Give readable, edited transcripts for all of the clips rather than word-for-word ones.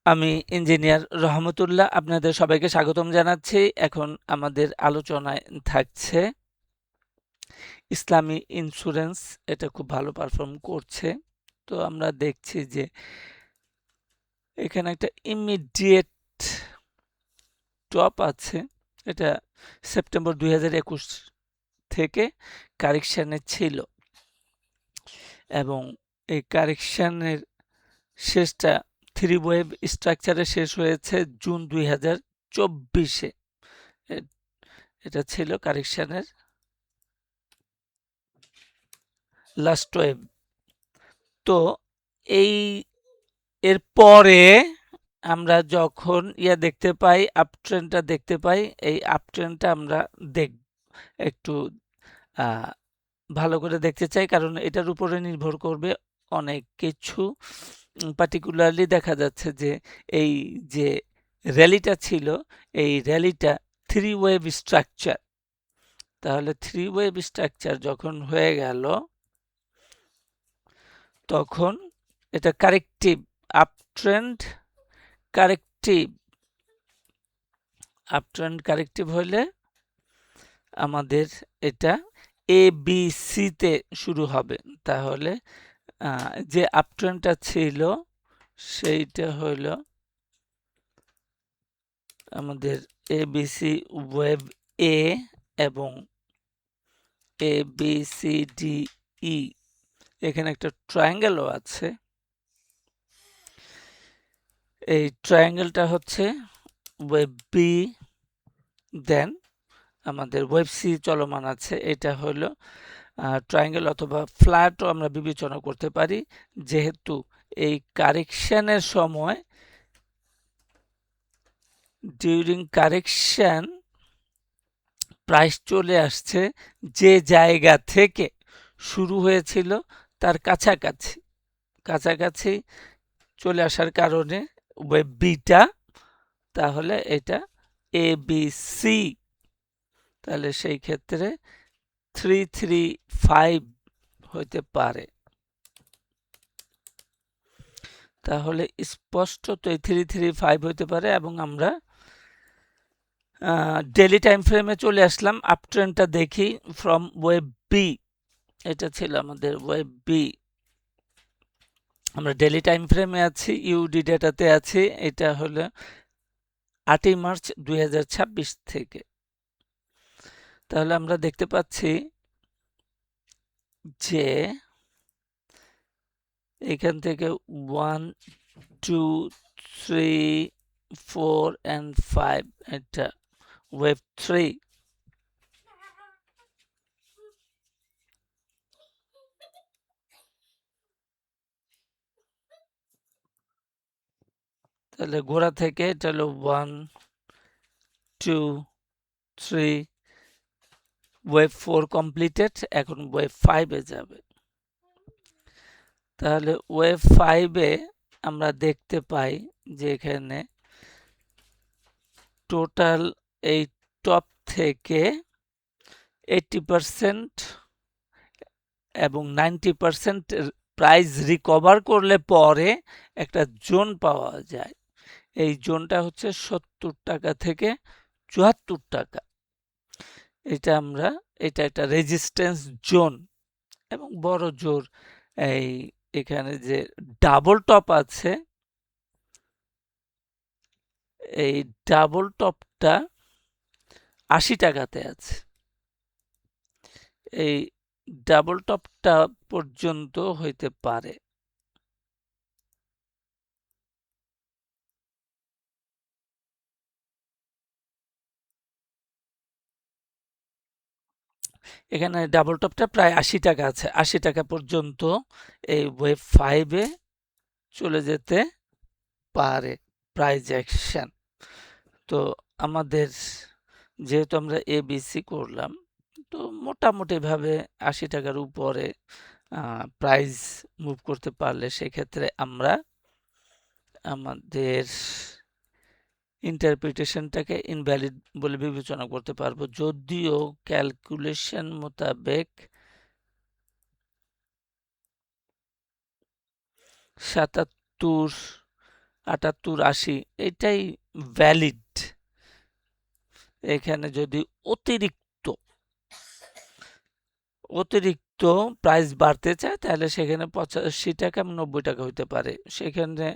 আমি ইঞ্জিনিয়ার রহমতুল্লাহ আপনাদের সবাইকে স্বাগতম জানাচ্ছি। এখন আমাদের আলোচনায় থাকছে ইসলামী ইন্স্যুরেন্স। এটা খুব ভালো পারফর্ম করছে। তো আমরা দেখছি যে এখানে একটা ইমিডিয়েট টপ আছে। এটা সেপ্টেম্বর 2021 থেকে কারেকশানে ছিল এবং এই কারেকশানের শেষটা থ্রি ওয়েভ স্ট্রাকচারে শেষ হয়েছে জুন 2024-এ। এটা ছিল কারেকশানের লাস্ট ওয়েভ। তো এই এর পরে আমরা যখন দেখতে পাই, আপট্রেন্ডটা দেখতে পাই, এই আপট্রেন্ডটা আমরা একটু ভালো করে দেখতে চাই, কারণ এটার উপরে নির্ভর করবে অনেক কিছু। পার্টিকুলারলি দেখা যাচ্ছে যে এই যে র্যালিটা ছিল, এই র্যালিটা থ্রি ওয়েভ স্ট্রাকচার। তাহলে থ্রি ওয়েভ স্ট্রাকচার যখন হয়ে গেল, তখন এটা corrective uptrend. Corrective uptrend corrective হলে আমাদের এটা এ বি সিতে শুরু হবে। তাহলে যে আপট্রেন্ডটা ছিল সেইটা হলো আমাদের এ বি সি ওয়েভ এ এবং A B C D E. এখানে একটা ট্রায়াঙ্গেলও আছে। এই ট্রায়াঙ্গেলটা হচ্ছে ওয়েভ বি, দেন আমাদের ওয়েভ সি চলমান আছে। এটা হলো ট্রায়াঙ্গেল অথবা ফ্ল্যাটও আমরা বিবেচনা করতে পারি, যেহেতু এই কারেকশনের সময় ডিউরিং কারেকশন প্রাইস চলে আসছে যে জায়গা থেকে শুরু হয়েছিল তার কাছাকাছি কাছাকাছি চলে আসার কারণে ওয়েভ বিটা, তাহলে এটা এ বি সি। তাহলে সেই ক্ষেত্রে 335 হইতে পারে। তাহলে স্পষ্টত এই 335 হইতে পারে এবং আমরা ডেইলি টাইম ফ্রেমে চলে আসলাম। আপট্রেন্ডটা দেখি ফ্রম ওয়েভ বি। এটা ছিল আমাদের ওয়েভ বি। আমরা ডেইলি টাইম ফ্রেমে আছি, ইউডি ডেটাতে আছি। এটা হলো 8ই মার্চ 2026 থেকে। তাহলে আমরা দেখতে পাচ্ছি যে এখান থেকে 1 2 3 4 and 5 এটা ওয়েভ 3। তাহলে গোড়া থেকে এটা হলো 1 2 3, ওয়েভ 4 কমপ্লিটেড, এখন ওয়েভ 5 এ যাবে। তাহলে ওয়েভ 5 এ আমরা দেখতে পাই যে এখানে টোটাল এই টপ থেকে 80% এবং 90% প্রাইস রিকভার করলে পরে একটা জোন পাওয়া যায়। এই জোনটা হচ্ছে 70 টাকা থেকে 74 টাকা। এটা একটা রেজিস্ট্যান্স জোন এবং বড় জোর। এই এখানে যে ডাবল টপ আছে, এই ডাবল টপটা 80 টাকাতে আছে। এই ডাবল টপটা পর্যন্ত হইতে পারে। এখানে ডাবল টপটা প্রায় 80 টাকা আছে। 80 টাকা পর্যন্ত এই ওয়েভ 5 এ চলে যেতে পারে প্রাইস অ্যাকশন। তো আমাদের যেহেতু আমরা এবিসি করলাম, তো মোটামুটি ভাবে 80 টাকার উপরে প্রাইস মুভ করতে পারলে সেক্ষেত্রে আমরা আমাদের ইন্টারপ্রিটেশনটাকে ইনভ্যালিড বলে বিবেচনা করতে পারবো, যদিও ক্যালকুলেশন মোতাবেক 77 78 80 এটাই ভ্যালিড। এখানে যদি অতিরিক্ত অতিরিক্ত প্রাইস বাড়তে চায় তাহলে সেখানে 85 টাকা 90 টাকা হইতে পারে। সেখানে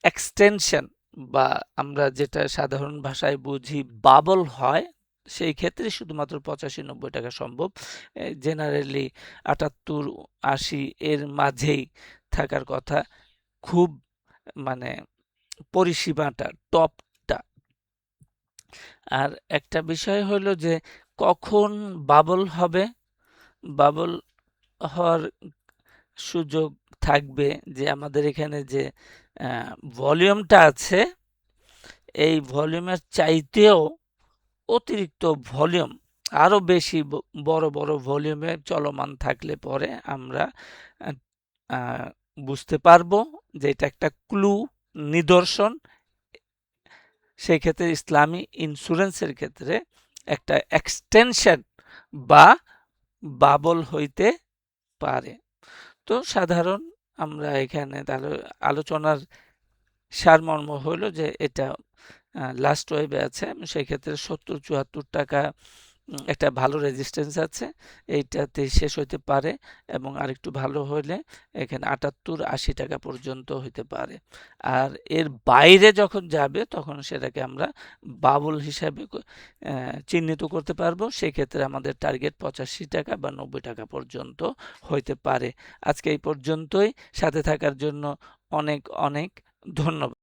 এক্সটেনশন বা আমরা যেটা সাধারণ ভাষায় বুঝি বাবল হয়, সেই ক্ষেত্রে শুধুমাত্র 85-90 টাকা সম্ভব। জেনারেলি 78-80 এর মাঝেই থাকার কথা, খুব মানে পরিসীমাটা টপটা। আর একটা বিষয় হলো যে কখন বাবল হবে, বাবল হওয়ার সুযোগ থাকবে যে আমাদের এখানে যে ভলিউমটা আছে, এই ভলিউমের চাইতেও অতিরিক্ত ভলিউম আরো বেশি বড় বড় ভলিউমে চলমান থাকলে পরে আমরা বুঝতে পারবো যে এটা একটা ক্লু, নিদর্শন। সেই ক্ষেত্রে ইসলামী ইন্স্যুরেন্সের ক্ষেত্রে একটা এক্সটেনশন বা বাবল হইতে পারে। তো সাধারণ আমরা এখানে তাহলে আলোচনার সারমর্ম হলো যে এটা লাস্ট ওয়েভে আছে, সেই ক্ষেত্রে 70-74 টাকা একটা ভালো রেজিস্ট্যান্স আছে, এইটাতে শেষ হইতে পারে এবং আরেকটু ভালো হলে এখানে 78-80 টাকা পর্যন্ত হইতে পারে। আর এর বাইরে যখন যাবে তখন সেটাকে আমরা বাবল হিসাবে চিহ্নিত করতে পারবো। সেক্ষেত্রে আমাদের টার্গেট 85 টাকা বা 90 টাকা পর্যন্ত হইতে পারে। আজকে এই পর্যন্তই। সাথে থাকার জন্য অনেক অনেক ধন্যবাদ।